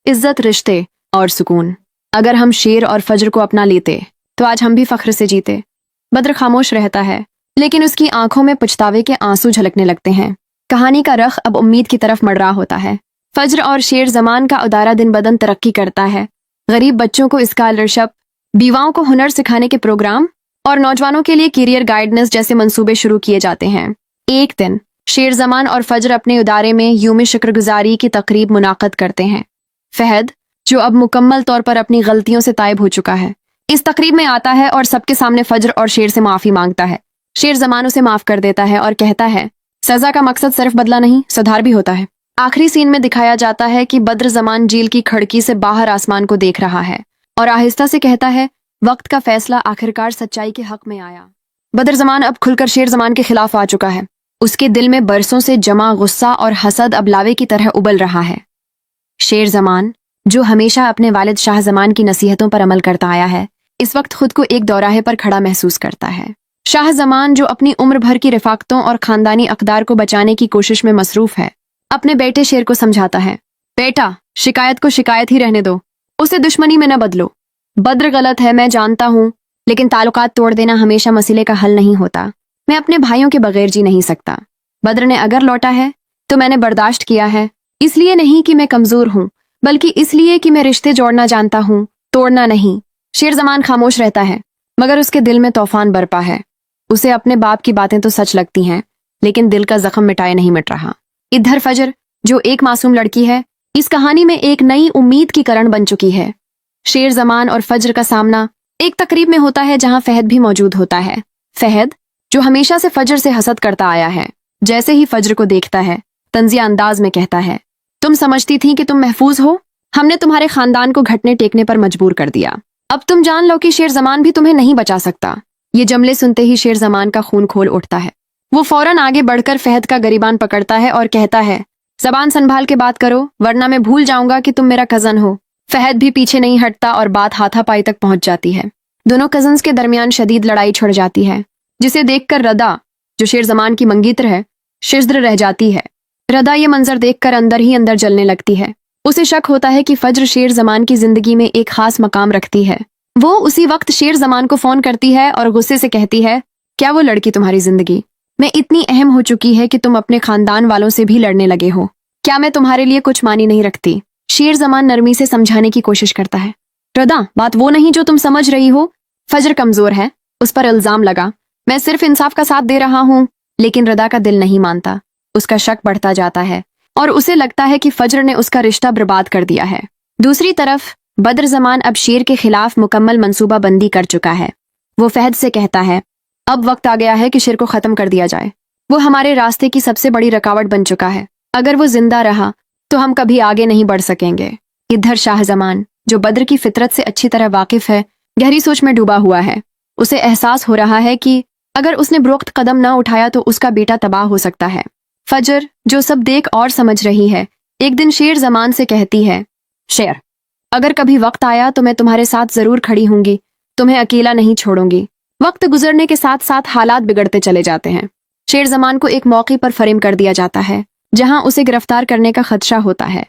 इज्जत, रिश्ते और सुकून। अगर हम शेर और फजर को अपना लेते तो आज हम भी फख्र से जीते। बद्र खामोश रहता है, लेकिन उसकी आंखों में पछतावे के आंसू झलकने लगते हैं। कहानी का रख अब उम्मीद की तरफ मड़ रहा होता है। फजर और शेर ज़मान का उदारा दिन बदन तरक्की करता है। गरीब बच्चों को स्कॉलरशिप, बीवाओं को हुनर सिखाने के प्रोग्राम और नौजवानों के लिए करियर गाइडेंस जैसे मंसूबे शुरू किए जाते हैं। एक दिन शेर ज़मान और फजर अपने उदारे में यूम शुक्रगुजारी की तकरीब मुनाक़द करते हैं। फहद, जो अब मुकम्मल तौर पर अपनी गलतियों से ताइब हो चुका है, इस तकरीब में आता है और सबके सामने फजर और शेर से माफ़ी मांगता है। शेर ज़मान उसे माफ़ कर देता है और कहता है, सज़ा का मकसद सिर्फ बदला नहीं, सुधार भी होता है। आखिरी सीन में दिखाया जाता है कि बद्र ज़मान जेल की खिड़की से बाहर आसमान को देख रहा है और आहिस्ता से कहता है, वक्त का फैसला आखिरकार सच्चाई के हक में आया। बद्र ज़मान अब खुलकर शेर ज़मान के खिलाफ आ चुका है। उसके दिल में बरसों से जमा गुस्सा और हसद अब लावे की तरह उबल रहा है। शेर ज़मान, जो हमेशा अपने वालिद शाह ज़मान की नसीहतों पर अमल करता आया है, इस वक्त खुद को एक दौराहे पर खड़ा महसूस करता है। शाह ज़मान, जो अपनी उम्र भर की रिफाकतों और खानदानी अक़दार को बचाने की कोशिश में मसरूफ है, अपने बेटे शेर को समझाता है, बेटा, शिकायत को शिकायत ही रहने दो, उसे दुश्मनी में न बदलो। बद्र गलत है, मैं जानता हूँ, लेकिन ताल्लुकात तोड़ देना हमेशा मसले का हल नहीं होता। मैं अपने भाइयों के बगैर जी नहीं सकता। बद्र ने अगर लौटा है तो मैंने बर्दाश्त किया है, इसलिए नहीं कि मैं कमज़ोर हूँ, बल्कि इसलिए कि मैं रिश्ते जोड़ना जानता हूँ, तोड़ना नहीं। शेर ज़मान खामोश रहता है, मगर उसके दिल में तूफान बरपा है। उसे अपने बाप की बातें तो सच लगती हैं, लेकिन दिल का जख्म मिटाए नहीं मिट रहा। इधर फजर, जो एक मासूम लड़की है, इस कहानी में एक नई उम्मीद की किरण बन चुकी है। शेर ज़मान और फजर का सामना एक तकरीब में होता है जहां फहद भी मौजूद होता है। फहद, जो हमेशा से फजर से हसद करता आया है, जैसे ही फजर को देखता है, तंजिया अंदाज में कहता है, तुम समझती थी कि तुम महफूज हो, हमने तुम्हारे खानदान को घटने टेकने पर मजबूर कर दिया। अब तुम जान लो कि शेर ज़मान भी तुम्हें नहीं बचा सकता। ये जमले सुनते ही शेर ज़मान का खून खोल उठता है। वो फौरन आगे बढ़कर फहद का गरिबान पकड़ता है और कहता है, ज़बान संभाल के बात करो, वरना मैं भूल जाऊंगा कि तुम मेरा कज़न हो। फहद भी पीछे नहीं हटता और बात हाथापाई तक पहुंच जाती है। दोनों कजन्स के दरमियान शदीद लड़ाई छिड़ जाती है, जिसे देखकर रदा, जो शेर ज़मान की मंगीतर है, शिज्र रह जाती है। रदा ये मंजर देखकर अंदर ही अंदर जलने लगती है। उसे शक होता है कि फज्र शेर ज़मान की जिंदगी में एक खास मकाम रखती है। वो उसी वक्त शेर ज़मान को फोन करती है और गुस्से से कहती है, क्या वो लड़की तुम्हारी जिंदगी में इतनी अहम हो चुकी है कि तुम अपने खानदान वालों से भी लड़ने लगे हो? क्या मैं तुम्हारे लिए कुछ मानी नहीं रखती? शेर जमान नरमी से समझाने की कोशिश करता है। रदा, बात वो नहीं जो तुम समझ रही हो। फजर कमजोर है, उस पर इल्जाम लगा। मैं सिर्फ इंसाफ का साथ दे रहा हूँ। लेकिन रदा का दिल नहीं मानता। उसका शक बढ़ता जाता है और उसे लगता है कि फजर ने उसका रिश्ता बर्बाद कर दिया है। दूसरी तरफ बद्र जमान अब शेर के खिलाफ मुकम्मल मंसूबा बंदी कर चुका है। वो फहद से कहता है, अब वक्त आ गया है कि शेर को खत्म कर दिया जाए। वो हमारे रास्ते की सबसे बड़ी रुकावट बन चुका है। अगर वो जिंदा रहा तो हम कभी आगे नहीं बढ़ सकेंगे। इधर शाहजमान, जो बद्र की फितरत से अच्छी तरह वाकिफ है, गहरी सोच में डूबा हुआ है। उसे एहसास हो रहा है कि अगर उसने बुरुक्त कदम न उठाया तो उसका बेटा तबाह हो सकता है। फजर, जो सब देख और समझ रही है, एक दिन शेर जमान से कहती है, शेर, अगर कभी वक्त आया तो मैं तुम्हारे साथ जरूर खड़ी होंगी। तुम्हें अकेला नहीं छोड़ूंगी। वक्त गुजरने के साथ साथ हालात बिगड़ते चले जाते हैं। शेर जमान को एक मौके पर फरेम कर दिया जाता है जहां उसे गिरफ्तार करने का खदशा होता है।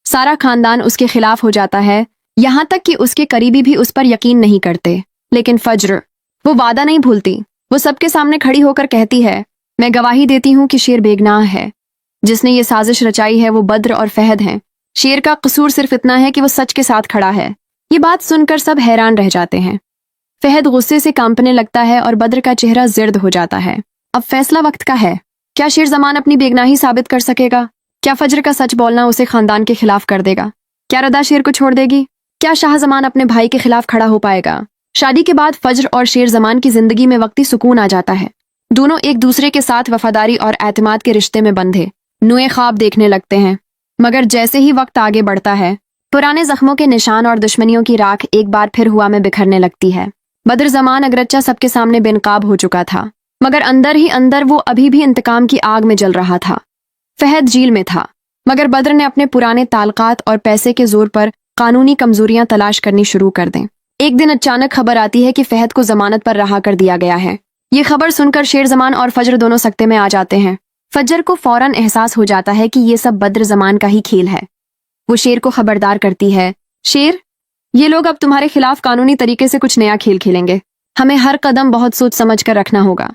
सारा खानदान उसके खिलाफ हो जाता है, यहां तक कि उसके करीबी भी उस पर यकीन नहीं करते। लेकिन फजर, वो वादा नहीं भूलती। वो सबके सामने खड़ी होकर कहती है, मैं गवाही देती हूँ कि शेर बेगनाह है। जिसने ये साजिश रचाई है वो बद्र और फहद हैं। शेर का कसूर सिर्फ इतना है कि वो सच के साथ खड़ा है। ये बात सुनकर सब हैरान रह जाते हैं। फहद गुस्से से कांपने लगता है और बद्र का चेहरा जिर्द हो जाता है। अब फैसला वक्त का है। क्या शेर जमान अपनी बेगनाही साबित कर सकेगा? क्या फजर का सच बोलना उसे खानदान के खिलाफ कर देगा? क्या रदा शेर को छोड़ देगी? क्या शाहजमान अपने भाई के खिलाफ खड़ा हो पाएगा? शादी के बाद फजर और शेर जमान की जिंदगी में वक्ती सुकून आ जाता है। दोनों एक दूसरे के साथ वफादारी और एतमाद के रिश्ते में बंधे नुए ख्वाब देखने लगते हैं। मगर जैसे ही वक्त आगे बढ़ता है, पुराने जख्मों के निशान और दुश्मनियों की राख एक बार फिर हुआ में बिखरने लगती है। बद्र जमान अगरच्चा सबके सामने बेनकाब हो चुका था, मगर अंदर ही अंदर वो अभी भी इंतकाम की आग में जल रहा था। फहद जेल में था, मगर बद्र ने अपने पुराने ताल्लुकात और पैसे के जोर पर कानूनी कमजोरियां तलाश करनी शुरू कर दें। एक दिन अचानक खबर आती है कि फहद को जमानत पर रहा कर दिया गया है। ये खबर सुनकर शेर जमान और फजर दोनों सकते में आ जाते हैं। फजर को फौरन एहसास हो जाता है कि ये सब बद्र जमान का ही खेल है। वो शेर को खबरदार करती है, शेर, ये लोग अब तुम्हारे खिलाफ कानूनी तरीके से कुछ नया खेल खेलेंगे। हमें हर कदम बहुत सोच समझ कर रखना होगा।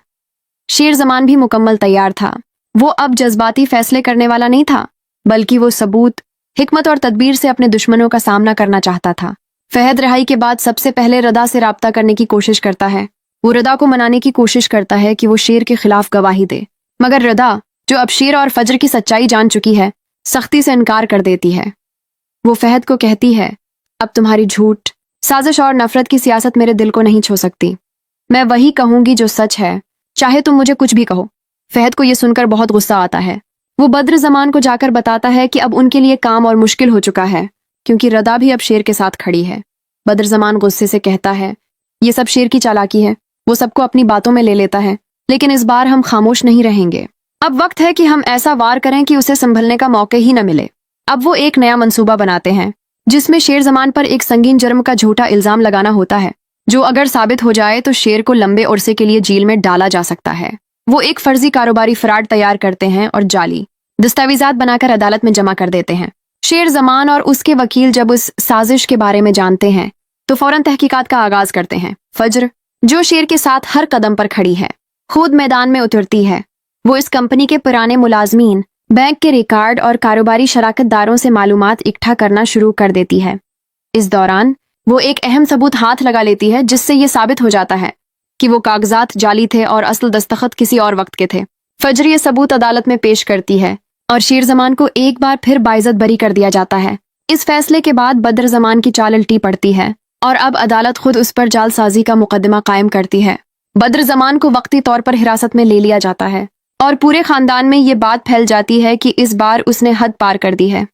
शेर जमान भी मुकम्मल तैयार था। वो अब जज्बाती फैसले करने वाला नहीं था, बल्कि वो सबूत, हिकमत और तदबीर से अपने दुश्मनों का सामना करना चाहता था। फहद रिहाई के बाद सबसे पहले रदा से राब्ता करने की कोशिश करता है। वो रदा को मनाने की कोशिश करता है कि वो शेर के खिलाफ गवाही दे, मगर रदा, जो अब शेर और फजर की सच्चाई जान चुकी है, सख्ती से इनकार कर देती है। वो फहद को कहती है, अब तुम्हारी झूठ, साजिश और नफरत की सियासत मेरे दिल को नहीं छू सकती। मैं वही कहूंगी जो सच है, चाहे तुम मुझे कुछ भी कहो। फहद को यह सुनकर बहुत गुस्सा आता है। वो बद्र जमान को जाकर बताता है कि अब उनके लिए काम और मुश्किल हो चुका है, क्योंकि रदा भी अब शेर के साथ खड़ी है। बद्र जमान गुस्से से कहता है, ये सब शेर की चालाकी है। वो सबको अपनी बातों में ले लेता है, लेकिन इस बार हम खामोश नहीं रहेंगे। अब वक्त है कि हम ऐसा वार करें कि उसे संभलने का मौका ही न मिले। अब वो एक नया मंसूबा बनाते हैं, जिसमें शेर जमान पर एक संगीन जुर्म का झूठा इल्जाम लगाना होता है, जो अगर साबित हो जाए तो शेर को लंबे अरसे के लिए जेल में डाला जा सकता है। वो एक फर्जी कारोबारी फ्रॉड तैयार करते हैं और जाली दस्तावेजात बनाकर अदालत में जमा कर देते हैं। शेर जमान और उसके वकील जब उस साजिश के बारे में जानते हैं तो फौरन तहकीकात का आगाज करते हैं। फजर, जो शेर के साथ हर कदम पर खड़ी है, खुद मैदान में उतरती है। वो इस कंपनी के पुराने मुलाजमीन, बैंक के रिकॉर्ड और कारोबारी शराकतदारों से मालूमात इकट्ठा करना शुरू कर देती है। इस दौरान वो एक अहम सबूत हाथ लगा लेती है, जिससे ये साबित हो जाता है कि वो कागजात जाली थे और असल दस्तखत किसी और वक्त के थे। फजर ये सबूत अदालत में पेश करती है और शेर जमान को एक बार फिर बाइज्जत बरी कर दिया जाता है। इस फैसले के बाद बद्र जमान की चाल उल्टी पड़ती है और अब अदालत खुद उस पर जालसाजी का मुकदमा कायम करती है। बद्र जमान को वक्ती तौर पर हिरासत में ले लिया जाता है और पूरे खानदान में ये बात फैल जाती है कि इस बार उसने हद पार कर दी है।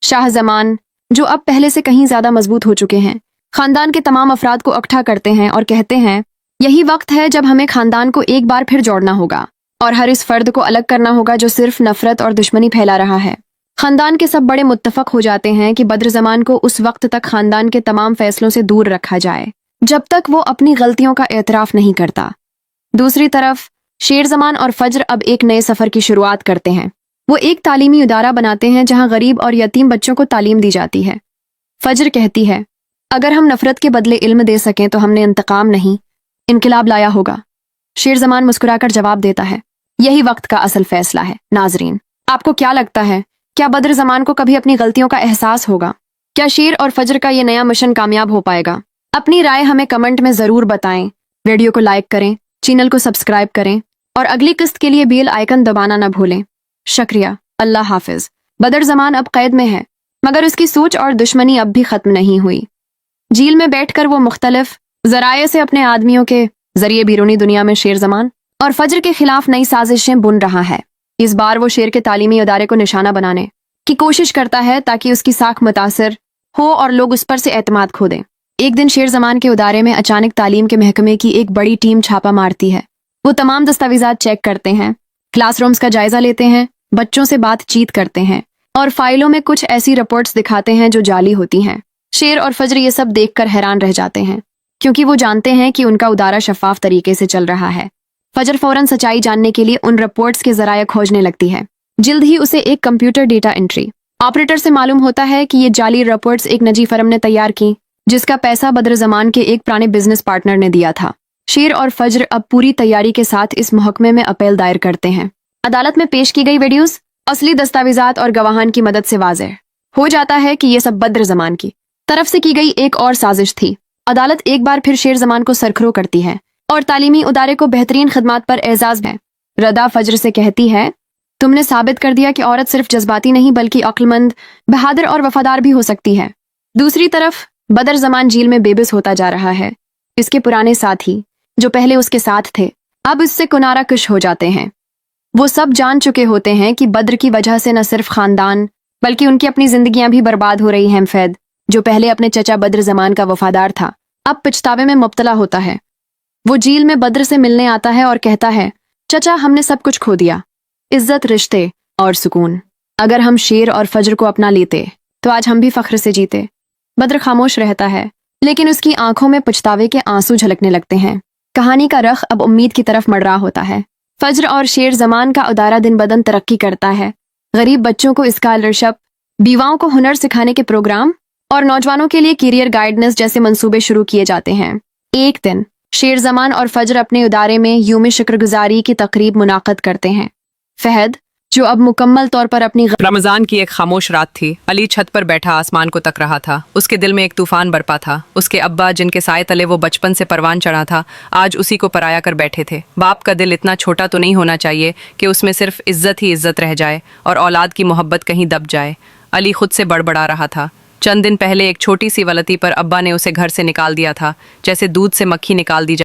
शाह जमान, जो अब पहले से कहीं ज्यादा मजबूत हो चुके हैं, खानदान के तमाम अफराद को इकट्ठा करते हैं और कहते हैं, यही वक्त है जब हमें खानदान को एक बार फिर जोड़ना होगा और हर इस फर्द को अलग करना होगा जो सिर्फ नफरत और दुश्मनी फैला रहा है। खानदान के सब बड़े मुत्तफक हो जाते हैं कि बद्र जमान को उस वक्त तक खानदान के तमाम फैसलों से दूर रखा जाए जब तक वो अपनी गलतियों का एतराफ नहीं करता। दूसरी तरफ शेर जमान और फजर अब एक नए सफर की शुरुआत करते हैं। वो एक तालीमी इदारा बनाते हैं जहां गरीब और यतीम बच्चों को तालीम दी जाती है। फजर कहती है, अगर हम नफरत के बदले इल्म दे सकें तो हमने इंतकाम नहीं, इनकलाब लाया होगा। शेर जमान मुस्कुराकर जवाब देता है, यही वक्त का असल फैसला है। नाजरीन, आपको क्या लगता है क्या बद्र जमान को कभी अपनी गलतियों का एहसास होगा? क्या शेर और फजर का ये नया मिशन कामयाब हो पाएगा? अपनी राय हमें कमेंट में जरूर बताएं। वीडियो को लाइक करें, चैनल को सब्सक्राइब करें और अगली किस्त के लिए बेल आइकन दबाना न भूलें। शुक्रिया। अल्लाह हाफिज। बद्र जमान अब कैद में है, मगर उसकी सोच और दुश्मनी अब भी खत्म नहीं हुई। जेल में बैठकर वो मुख्तलिफ जराये से अपने आदमियों के जरिए बैरूनी दुनिया में शेर जमान और फजर के खिलाफ नई साजिशें बुन रहा है। इस बार वो शेर के तालीमी इदारे को निशाना बनाने की कोशिश करता है ताकि उसकी साख मुतासर हो और लोग उस पर से एतमाद खो दें। एक दिन शेर जमान के उदारे में अचानक तालीम के महकमे की एक बड़ी टीम छापा मारती है। वो तमाम दस्तावेजात चेक करते हैं, क्लासरूम्स का जायजा लेते हैं, बच्चों से बातचीत करते हैं और फाइलों में कुछ ऐसी रिपोर्ट्स दिखाते हैं जो जाली होती हैं। शेर और फजर ये सब देखकर हैरान रह जाते हैं, क्योंकि वो जानते हैं कि उनका उदारा शफाफ तरीके से चल रहा है। फजर फौरन सच्चाई जानने के लिए उन रिपोर्ट्स के जराये खोजने लगती है। जल्द ही उसे एक कंप्यूटर डेटा एंट्री ऑपरेटर से मालूम होता है कि ये जाली रिपोर्ट्स एक निजी फर्म ने तैयार की, जिसका पैसा बद्र जमान के एक पुराने बिजनेस पार्टनर ने दिया था। शेर और फजर अब पूरी तैयारी के साथ इस मुहकमे में अपील दायर करते हैं। अदालत में पेश की गई वीडियोस, असली दस्तावेजात और गवाहान की मदद से वाज़ेह हो जाता है कि ये सब बद्र जमान की तरफ से की गई एक और साजिश थी। अदालत एक बार फिर शेर जमान को सरखरो करती है और तालीमी उदारे को बेहतरीन खिदमात पर एजाज है। रदा फजर से कहती है, तुमने साबित कर दिया कि औरत सिर्फ जज्बाती नहीं बल्कि अक्लमंद, बहादुर और वफादार भी हो सकती है। दूसरी तरफ बद्र जमान जेल में बेबस होता जा रहा है। इसके पुराने साथी जो पहले उसके साथ थे अब इससे कुनारा कुश हो जाते हैं। वो सब जान चुके होते हैं कि बद्र की वजह से न सिर्फ खानदान बल्कि उनकी अपनी जिंदगियां भी बर्बाद हो रही हैं। फैद जो पहले अपने चचा बद्र जमान का वफादार था अब पछतावे में मुब्तला होता है। वो जेल में बद्र से मिलने आता है और कहता है, चचा हमने सब कुछ खो दिया, इज्जत, रिश्ते और सुकून। अगर हम शेर और फजर को अपना लेते तो आज हम भी फख्र से जीते। बद्र खामोश रहता है, लेकिन उसकी आंखों में पछतावे के आंसू झलकने लगते हैं। कहानी का रख अब उम्मीद की तरफ मड़ रहा होता है। फजर और शेर जमान का उदारा दिन बदन तरक्की करता है। गरीब बच्चों को स्कॉलरशिप, बीवाओं को हुनर सिखाने के प्रोग्राम और नौजवानों के लिए करियर गाइडेंस जैसे मंसूबे शुरू किए जाते हैं। एक दिन शेर जमान और फजर अपने उदारे में यूम शुक्रगुजारी की तकरीब मुनाकद करते हैं। फहद जो अब मुकम्मल तौर पर अपनी रमजान की एक खामोश रात थी। अली छत पर बैठा आसमान को तक रहा था। उसके दिल में एक तूफान बरपा था। उसके अब्बा जिनके साए तले वो बचपन से परवान चढ़ा था, आज उसी को पराया कर बैठे थे। बाप का दिल इतना छोटा तो नहीं होना चाहिए कि उसमें सिर्फ इज्जत ही इज्जत रह जाए और औलाद की मोहब्बत कहीं दब जाए। अली खुद से बड़बड़ा रहा था। चंद दिन पहले एक छोटी सी गलती पर अब्बा ने उसे घर से निकाल दिया था, जैसे दूध से मक्खी निकाल दी